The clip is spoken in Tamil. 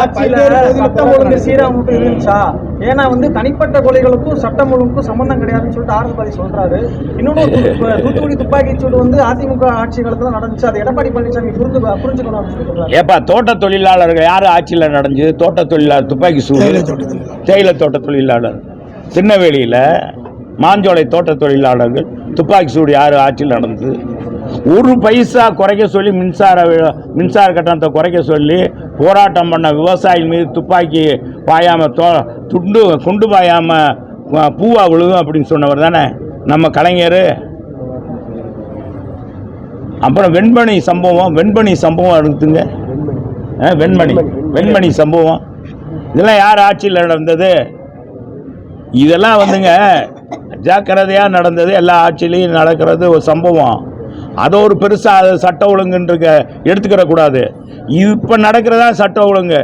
சட்டம் ஒழுங்கு சீராமட்டு இருந்துச்சா? ஏன்னா தனிப்பட்ட கொலைகளுக்கும் சட்டம் ஒழுங்குக்கும் சம்பந்தம் கிடையாதுன்னு சொல்லிட்டு ஆர்எஸ்பாதி சொல்றாரு. இன்னொன்னு தூத்துக்குடி துப்பாக்கி சூடு அதிமுக ஆட்சி காலத்துல நடந்துச்சு. அது எடப்பாடி பழனிசாமி புரிஞ்சுக்கணும் அப்படின்னு சொல்றாரு. ஏப்பா தோட்ட தொழிலாளர்கள் யாரு ஆட்சியில் நடந்துச்சு? தோட்ட தொழிலாளர் துப்பாக்கி சூடு தேயிலை தோட்ட தொழிலாளர் திருநெல்வேலியில் மாஞ்சோலை தோட்ட தொழிலாளர்கள் துப்பாக்கி சூடு யார் ஆட்சியில் நடந்தது? ஒரு பைசா குறைக்க சொல்லி மின்சார கட்டணத்தை குறைக்க சொல்லி போராட்டம் பண்ண விவசாயி மீது துப்பாக்கி பாயாமல் குண்டு பாயாமல் பூவா விழுகும் அப்படின்னு சொன்னவர் தானே நம்ம கலைஞர். அப்புறம் வெண்மணி சம்பவம் எடுத்துங்க. வெண்மணி சம்பவம் இதெல்லாம் யார் ஆட்சியில் நடந்தது? இதெல்லாம் ஜாக்கிரதையாக நடந்தது. எல்லா ஆட்சியிலையும் நடக்கிறது ஒரு சம்பவம். அதை ஒரு பெருசாக சட்ட ஒழுங்குன்ற எடுத்துக்கிற கூடாது. இப்போ நடக்கிறதா சட்ட ஒழுங்கு.